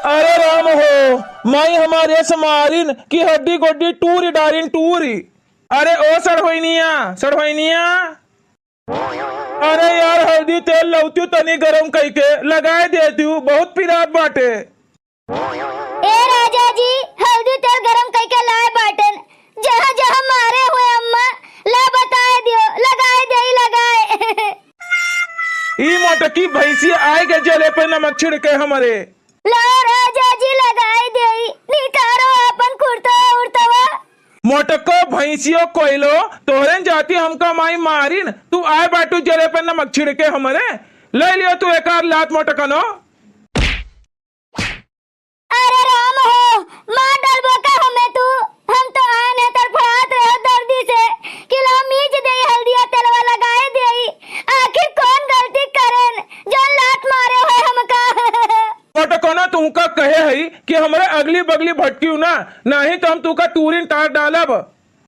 अरे राम हो माई हमारे समारिन की हड्डी गोड्डी टूरी डारिन टूरी। अरे ओ सड़होइनिया अरे यार हल्दी तेल लौती तनी गरम कई के लगाए देती हूँ, बहुत पिरात बाटे। ए राजा जी हल्दी तेल गरम कई के लाए बाटन, जहाँ जहाँ मारे हुए अम्मा ला बताए दियो, लगाए दे लगाए। ई मोटकी भैंसी आए के जले पे नमक छिड़के हमारे। ला राजा जी लगाए दे, निकारो अपन कुर्ता उड़तवा। मोटको भैंसियो कोयलो तोहरे जाती हमका माई मारिन, तू आए बाटू जले पे नमक छिड़के हमारे। ले लियो तू एक आध लात मोटकनो। अरे राम हो मार डालबो का हमें तू, हम तो आन है तड़फड़ात रहे दर्दी से कि ला मीज दे हल्दिया तेलवा लगाए दे। आखिर कौन गलती करेन जो लात मारे हुए हमका। मोटकनो तुमका कहे हई कि हमारे अगली बगली भटकी ना, नहीं तो हम तुका टूरिन तार डालब।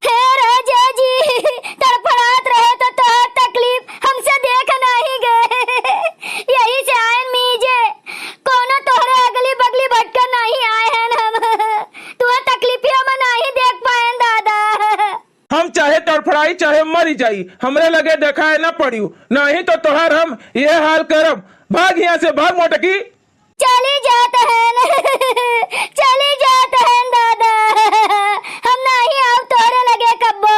हे राजा जी तड़फड़ात रहे तो तोहर तकलीफ हमसे देख नहीं गए, यही से आयन मीजे कोनो तोहरे अगली बगली भटकर नहीं आए हैं हम, तुह तकलीफियों में नहीं देख पाएन दादा। हम चाहे तड़फड़ाई चाहे मरी जाई, हमरे लगे देखाए न पड़ियो, नहीं तो तोहर हम ये हाल करब। भाग यहाँ से भाग मोटकी। चली जाते हैं चली जाते हैं दादा, हम नहीं आओ तोरे लगे कब्बो।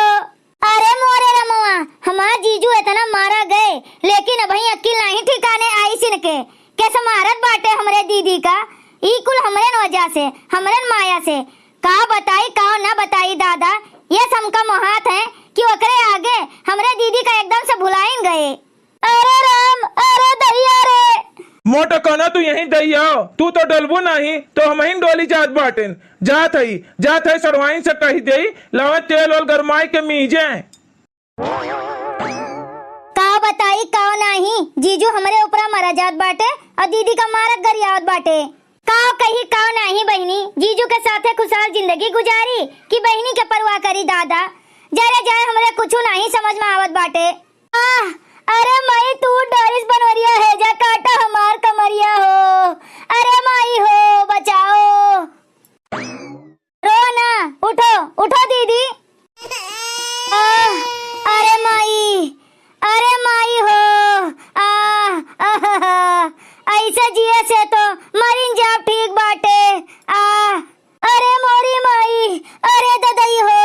अरे मोरे रमुआ हमारा जीजू इतना मारा गए लेकिन अभी अक्ल नहीं ठिकाने आई सिनके कैसे मारत बाटे हमरे दीदी का, ई कुल हमरे वजह से हमरे माया से। का बताई का ना बताई दादा, ये समका मोहात है कि ओकरे आगे हमरे दीदी का एकदम से भुलाइन गए। अरे राम अरे दैया रे। मोटकनो तू यहीं दई आओ, तू तो डलबू नहीं तो हम ही डोली जात बाटेन। जात है सरवाइन से कही दे लावे तेल और गरमाई के मीजे। का बताई का नहीं, जीजू हमरे ऊपर मरा जात बाटे और दीदी का मारत गरियावत बाटे। का कही का नहीं बहनी, जीजू के साथे खुशहाल जिंदगी गुजारी कि बहनी के परवाह करी दादा। जरे जाए हमरे कुछ नहीं समझ में आवत बाटे। अरे माई तू डरिस बनवरिया है जा काटा हमार कमरिया हो, अरे माई हो बचाओ। रो ना, उठो उठो दीदी। अरे माई हो ऐसे जिए से तो मरिन जाब ठीक बाटे। अरे मोरी माई अरे ददई हो।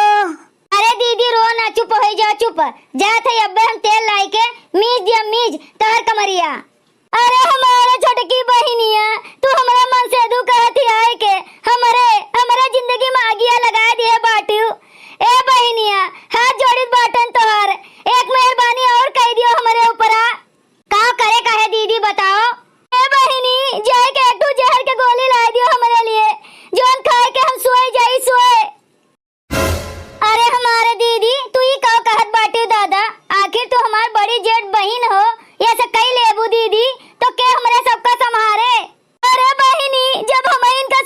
अरे दीदी रो ना, चुप हो जा चुप जा थे, अब्बे हम तेल लाई के मीज दिया मीज तहर कमरिया। अरे हमारे छोटकी बहनिया तू हमारा मन से दू कहती आए के हमारे जिंदगी में आगिया लगा दिए बाटू। ए बहनिया हाथ जोड़ी बाटन तोहर, एक मेहरबानी और कह दियो हमारे ऊपर। का करे काहे दीदी बताओ। ए बहनी जाए के एक दो जहर के गोली ला दियो हमारे लिए, जोन खाए के हम सोए जाई सोए। अरे हमारे दीदी तू ही का कहत बाटी दादा, आखिर तू हमार बड़ी जेठ बहन हो, ये से कई लेबू दीदी तो के हमरे सबका संभारे। अरे बहनी जब हम इनका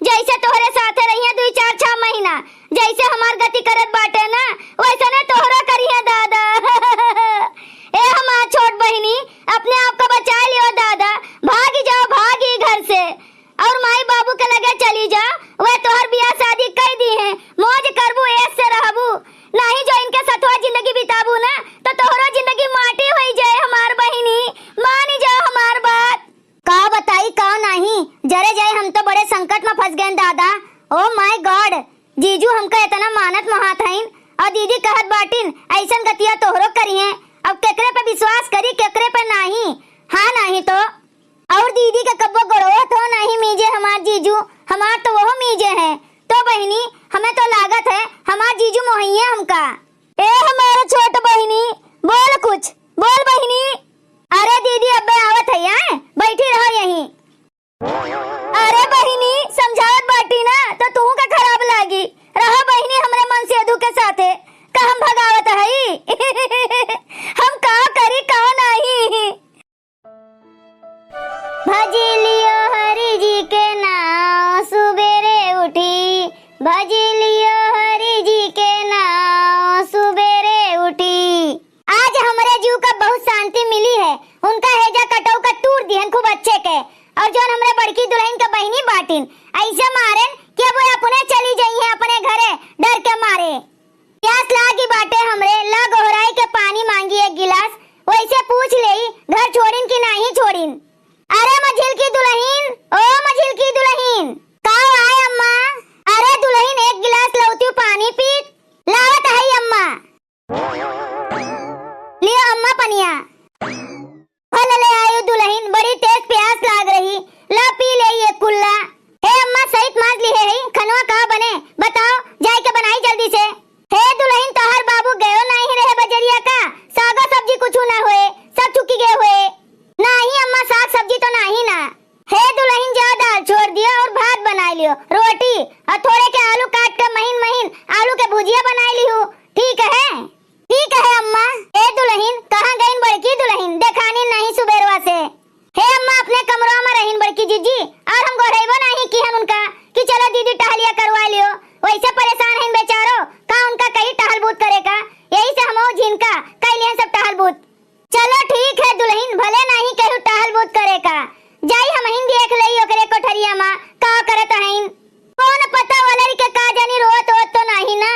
जैसे तोहरे साथे रहिए 2-4-6 महीना, जैसे हमार गति करत बाटे ना वैसे ने तोहरा करिए दादा। ए हमार छोट बहिनी, अपने आप को बचा लियो दादा, भागी जाओ भागी घर से और माई बाबू के लगे चली जा। वह तोहर बियाह शादी कर दी है, मौज करबू ऐस से रहबू, नहीं जो इनके साथ जिंदगी बिताबू ना तो तोहरा जिंदगी माटी हो जाए। हमार बहिनी मानी जाओ हमार बात। का बताई का नहीं, जरे जाए हम तो बड़े संकट में फंस गए दादा। ओ माय गॉड, जीजू हमका इतना मानत महात हईन और दीदी कहत बाटिन ऐसन गतिया तोहरो करिए। अब केकरे पे विश्वास करी केकरे पे नहीं। हाँ नहीं तो और दीदी का कब्बो गड़ो तो नहीं मीजे हमार जीजू, हमार तो वो मीजे हैं। तो बहिनी हमें तो लागत है हमार जीजू मोहिए हमका। ए हमारे छोट बहिनी बोल, कुछ बोल बहिनी। अरे दीदी अबे आवत है यहाँ, बैठी रहो यहीं। अरे बहिनी समझावत बाटी ना तो तू का खराब लागी। रहो बहिनी हमरे मन से अधू के साथे का हम भगावत हई। हम का करी का नहीं। भजी लियो हरि जी के नाम सुबेरे उठी, भजी लियो हरि जी के नाम सुबेरे उठी। आज हमारे जीव का बहुत शांति मिली है। उनका हेजा कटौ का तूर दिहन खूब अच्छे के, और जो हमरे बड़की दुल्हन का बहिनी बाटिन ऐसे मारन कि वो अपने चली जाई है अपने घरे डर के मारे। प्यास लागी बाटे हमरे ला गोहराई के पानी मांगी एक गिलास, वैसे पूछ लेई घर छोड़िन कि नहीं छोड़िन। अरे मझिल की दुल्हन, ओ मझिल की दुल्हन, का आए अम्मा? अरे दुल्हन एक गिलास लौती पानी पी। लावत है अम्मा, लियो अम्मा पनिया। फल ले आयो दुल्हन, बड़ी तेज प्यास लाग रही, ला पी ले ये कुल्ला। हे अम्मा सहित मांग ली है, खनवा का बने बताओ, जाए के बनाई जल्दी से। हे दुल्हन तोहर बाबू गयो नहीं रहे बजरिया का, सागा सब्जी कुछ ना हुए, सब चुकी गए हुए। नहीं अम्मा साग सब्जी तो नहीं ना। हे दुल्हन जा दाल छोड़ दिया और भात बना लियो, रोटी और थोड़े के आलू काट के महीन महीन आलू के भुजिया बना ली हूँ, ठीक है? ठीक है अम्मा। हे दुल्हन कहाँ गईन बड़की दुल्हन, देखानी नहीं सुबेरवा से। हे अम्मा अपने कमरों में रहीन बड़की जीजी, और हम गोरेबो नहीं की हम उनका कि चलो दीदी टहलिया करवा लियो। वैसे परेशान हैं बेचारो, का उनका कहीं टहलबूत करेगा, यही से हम झिनका कई लिए सब टहलबूत। चलो ठीक है दुल्हन, भले नहीं कहू टहलबूत करेगा, जाई हम हिन देख लई ओकरे कोठरिया में का करत हईन। कौन पता वाला के का जानी रोत होत तो नहीं ना।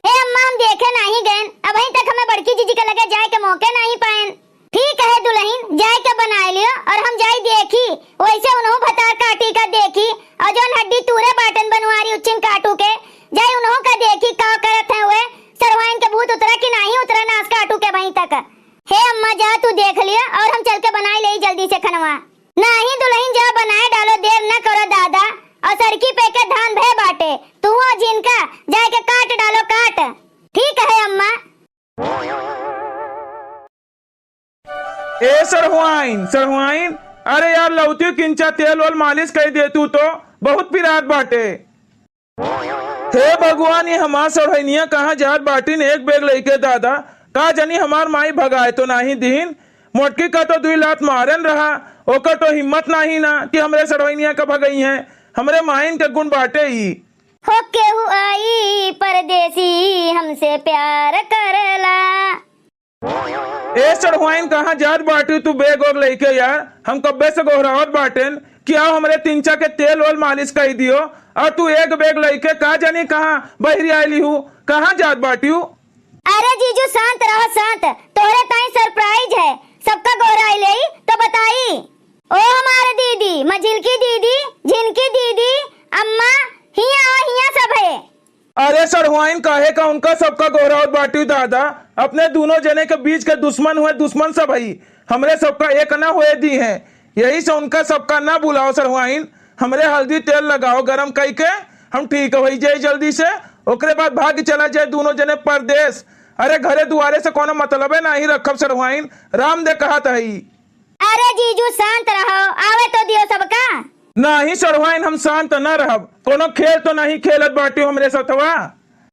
हे अम्मा हम देखे नहीं गए, अब अभी तक हमें बड़की जीजी के लगे जाए के मौके नहीं पाए। ठीक है दुल्हन जाए के बना लियो, और हम जाई देखी वैसे उन्हों भतार काटी का देखी, और जो हड्डी तूरे बाटन बनवारी उच्चिन काटू के जाई उन्हों का देखी का करत है वे सरवाइन के भूत उतरा कि नहीं उतरा नास काटू के वहीं तक। हे अम्मा जा तू देख लिया और हम चल के बनाई ले जल्दी से खनवा। नहीं दुल्हन जा बनाए डालो, देर न करो दादा, और सड़की पे के धान भे बाटे, तू हो जिनका जाए के काट डालो काट। ठीक है अम्मा। ए सरहुआइन सरहुआइन, अरे यार लौती किंचा तेल और मालिश कर दे तू तो बहुत पिरात बाटे। हे भगवान ये हमार सरहनिया कहाँ जात बाटिन एक बेग लेके दादा, का जानी हमार माई भगाए तो नहीं दीन। मोटकी का तो 2 लात मारन रहा, ओकर तो हिम्मत नहीं ना कि हमरे सरहनिया का भगई है। हमरे माइन के गुण बाटे ही हो केहू आई परदेसी हमसे प्यार करला। ए सरहुआइन कहाँ जात बाटी तू बेग और लेके यार, हम कब्बे से गोहरावत बाटेन कि आओ हमरे 3 के तेल और मालिश कर दियो, और तू एक बेग लेके का जानी कहाँ बहरी आयली हूँ, कहाँ जात बाटी हूँ। अरे जीजू शांत रहो शांत, तोहरे ताई सरप्राइज है, सबका गोहराई ले तो बताई। ओ हमारे दीदी मझिल की दीदी, झिनकी दीदी, अम्मा हिया सब है। अरे सरहुआइन काहे का उनका सबका गोहरावत बाटी दादा, अपने दोनों जने के बीच के दुश्मन हुए दुश्मन सब है, हमरे सबका एक ना हुए दी है, यही से उनका सबका ना बुलाओ सरहुआइन। हमरे हल्दी तेल लगाओ गरम कई के, हम ठीक हो जाए जल्दी से, ओकरे बाद भाग चला जाए दोनों जने परदेश। अरे घरे दुआरे से कोनो मतलब है नहीं रखब सरहुआइन, राम दे कहत हई। अरे जीजू शांत रहो, आवे तो दियो सबका। नहीं सरहुआइन हम शांत न रहब, कोनो खेल तो नहीं खेलत बाटी हमरे सतवा।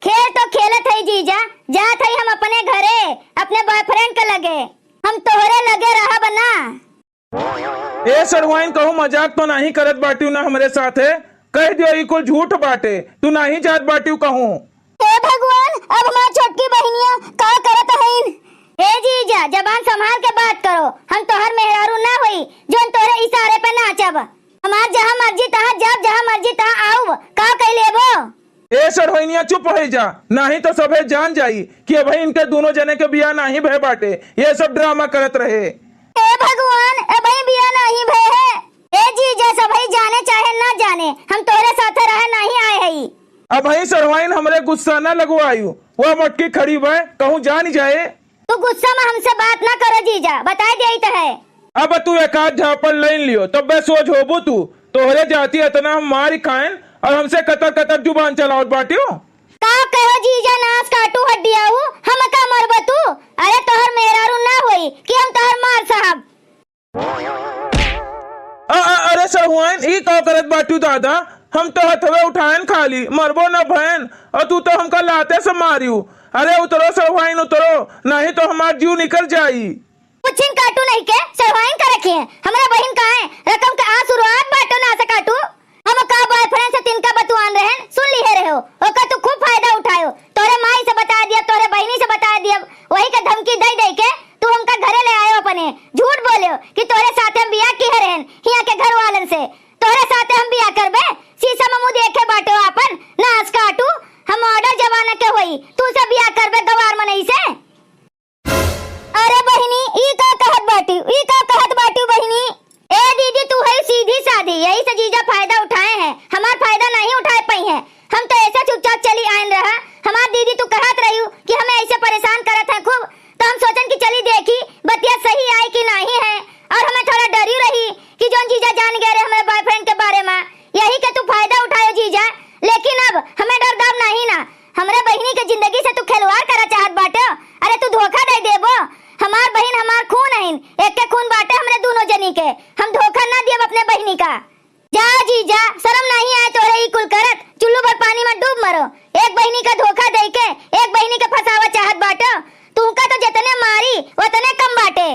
खेल तो खेलत है जीजा, जात है हम अपने घरे अपने बॉयफ्रेंड के लगे, हम तोहरे लगे रहब ना। ए सरहुआइन कहूँ मजाक तो नहीं करत बाटी ना हमरे साथे, कह दियो ई कुल झूठ बाटे, तू नहीं जात बाटी कहूँ। हे भगवान, अब हमार छोटकी बहनिया का करत हईन। हे जीजा, जबान संभाल के बात करो। हम तोहर मेहरारू ना होई जोन तोरे इशारे पे नाचब। हमार जहाँ मर्जी तहाँ जब, जहाँ मर्जी तहाँ आऊ। का कह लेबो? ए सरहोइनिया चुप हो जा, नहीं तो सबे जान जाई कि अब इनके दोनों जने के बिया नहीं भय बाटे, ये सब ड्रामा करत रहे। हे भगवान, अब बिया नहीं भय है। हे जीजा, सबई जाने चाहे ना जाने, हम तोरे साथे रहे नहीं आए हई। अब ही सरवाइन हमरे गुस्सा न लगवायु, वह मटकी खड़ी बे कहूँ जान जाए। तू गुस्सा में हमसे बात ना करो जीजा, बता दे तो है। अब तू एक आध झापन ले लियो तब बे सोच होबू तू, तोहरे जाती इतना हम मारी खाएं और हमसे कतर कतर जुबान चलाओ बाटियो। का कहो जीजा, नास काटू हड्डियाऊ, हम का मरब तू? अरे तोहर मेहरारू ना होई कि हम तोहर मार साहब। अरे सरहुआइन ई का करत बाटू दादा, हम तो हथवे उठाएन खाली, मरबो न भैन, और तू तो हमका लाते से मारियो। अरे उतरो सरहुआइन उतरो, नहीं तो हमार जीव निकल जाई। कुछ काटू नहीं के सरवाइन कर रखी है। हमारा बहन कहाँ है? रकम का शुरुआत बाटो ना से काटू। हम का बॉयफ्रेंड से तिनका बतुआन रहन, सुन ली है रहो। ओका तू खूब फायदा उठायो, तोरे माई से बता दिया, तोरे बहनी से बता दिया, वही का धमकी दे दे के तू हमका घरे ले आयो अपने। झूठ बोलियो कि तोरे साथे हम बियाह की रहन, हिया के घर वालन से। तोरे साथे हम बियाह करबे, शीशा में मुंह देखे बाटो अपन, नास काटू। हम ऑर्डर जमाना के होई, तू से बियाह करबे गवार मनई से। अरे बहिनी, ई का कहत बाटी बहिनी। ए दीदी, तू है सीधी सादी, यही से जीजा फायदा उठाए हैं, हमार फायदा नहीं उठाए पाई है। हम तो ऐसा चुपचाप चली आइन रहा। हमार दीदी तू कहत रही कि हमें ऐसे परेशान करत है खूब, तो हम सोचन कि चली देखी बतिया सही आई कि नहीं है। और हमें थोड़ा डरी रही कि जोन जीजा जान गए हमारे बॉयफ्रेंड के बारे में, यही के तू फायदा उठायो जीजा। लेकिन अब हमें डर दाम नहीं ना, हमरे बहनी के जिंदगी से तू खिलवाड़ करा चाहत बाटे। अरे तू धोखा दे देबो। हमार बहन हमार खून है, एक के खून बाटे हमरे दोनों जनी के। हम धोखा ना दिए अपने बहनी का। जा जीजा, शर्म नहीं आए तोरे ई कुल करत, चुल्लू भर पानी में डूब मरो। एक बहनी का धोखा दे के एक बहनी के फसावा चाहत बाटे। तू का तो जितने मारी उतने कम बाटे।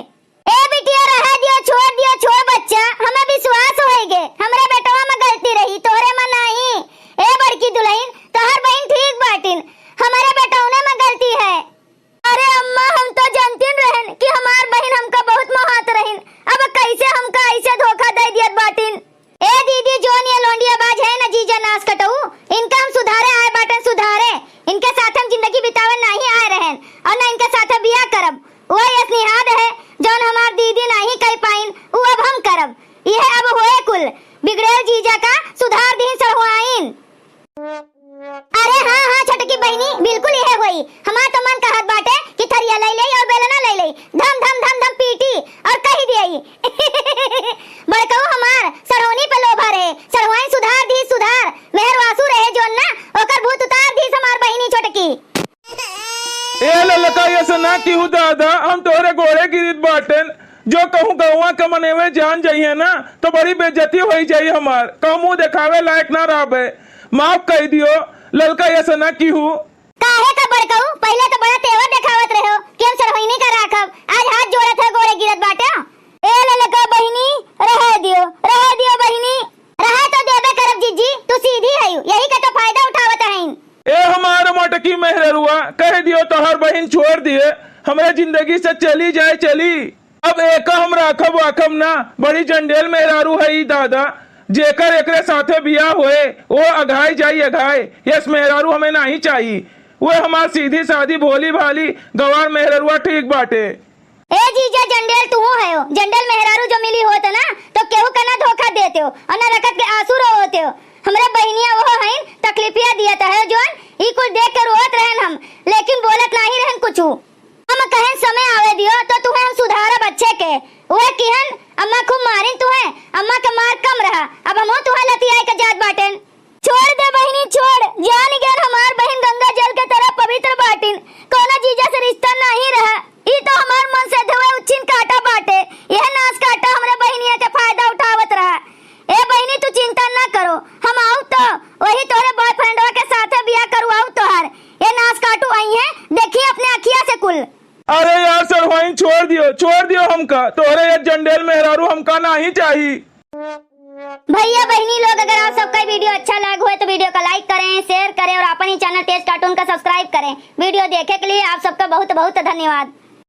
ए बिटिया, रह दियो, छोड़ बच्चा, हमें विश्वास होएगे हमरे बेटवा में गलती रही, तोरे में नहीं। ए बड़की दुल्हन, तोहर बहन ठीक बाटिन, हमारे बेटौने में गलती है। अरे अम्मा, हम तो जानतीन रहन कि हमार बहन हमका बहुत मोहात रहन, अब कैसे हमका ऐसे धोखा दे दियत बाटिन। ए दीदी, जोन ये लोंडिया बाज है ना जीजा नास कटऊ, इनका हम सुधारे आए बाटन, सुधारे। इनके साथ हम जिंदगी बितावे नहीं आए रहन, और ना इनके साथ बियाह करब। वो ये स्नेहाद है जोन हमार दीदी नहीं कह पाइन, वो अब हम करब। यह अब होए कुल बिगड़ेल जीजा का सुधार दिन सरहुआइन। अरे हाँ छोटकी बहनी, बिल्कुल यह हुई। हमार तो मन कहत बाटे कि थरिया ले ले और बेलना ले ले, धम धम धम धम पीटी और कही दियई। बड़कऊ हमार सरहोनी पे लोभा रहे, सरहुआइन सुधार दी, सुधार मेहरवासु रहे जोन ना, ओकर भूत उतार दी हमार बहनी छोटकी। ए ललका ऐसा ना क्यों दादा, हम तोरे गोरे गिरित बाटन, जो कहूँ गौवा के मनेवे जान जाइए ना तो बड़ी बेइज्जती हो जाई हमार, कहूँ मुँह दिखावे लायक ना रहे। माफ कह दियो ललका, ऐसा ना क्यों। काहे का बड़कऊ, पहले तो बड़ा तेवर दिखावत रहो कि हम सरहोनी का राखब, आज हाथ जोड़त है गोरे गिरत बाटे। ए ललका बहिनी, रह दियो बहिनी, रहे तो देबे करब जीजी, तू सीधी है, यही का तो फायदा उठावत हईन। ए हमार मटकी मेहररुआ, कह दियो तो हर बहन छोड़ दिए, हमारे जिंदगी से चली जाए चली। अब एक हम राखब वाखब ना, बड़ी जंडेल मेहरारू है ई दादा, जेकर एकरे साथे बियाह होए वो अघाई जाई अघाई। यस मेहरारू हमें नहीं चाहिए, वो हमार सीधी सादी भोली भाली गवार मेहररुआ ठीक बाटे। ए जीजा, जंडेल तू है हो, जंडेल मेहरारू जो मिली होत ना तो केहू का ना धोखा देते हो और ना रकत के आंसू रोते हो। हमरे बहनिया वो हईन, तकलीफिया दिया है जोन ई कुल देख कर रोत रहन हम, लेकिन बोलत नहीं रहन कुछू। हम कहें समय आवे दियो तो तुम्हें हम सुधारा बच्चे के। वो किहन अम्मा खूब मारिन तुहे, अम्मा का मार कम रहा, अब हम तुहे लतियाए के जात बाटन। छोड़ दे बहनी छोड़, जान गया हमार बहन गंगा जल के तरह पवित्र बाटिन, कोना जीजा से रिश्ता नहीं रहा। ई तो हमार मन से धोए उच्छिन काटा बाटे, यह नाश काटा हमरे बहनिया के फायदा उठावत रहा। ए बहनी, तू चिंता ना करो, हम आऊ तो वही तोरे बॉयफ्रेंडवा के साथे बियाह करवाऊ तोहार। ये नाश काटू आई है, देखिए अपने अखिया से कुल। अरे यार सरवाइन छोड़ दियो हमका, तोरे ये जंडेल मेहरारू हमका नहीं चाहिए। भैया बहनी लोग, अगर आप सबका वीडियो अच्छा लगा हुआ तो वीडियो को लाइक करें, शेयर करें और अपने चैनल तेज कार्टून का सब्सक्राइब करें। वीडियो देखे के लिए आप सबका बहुत बहुत धन्यवाद।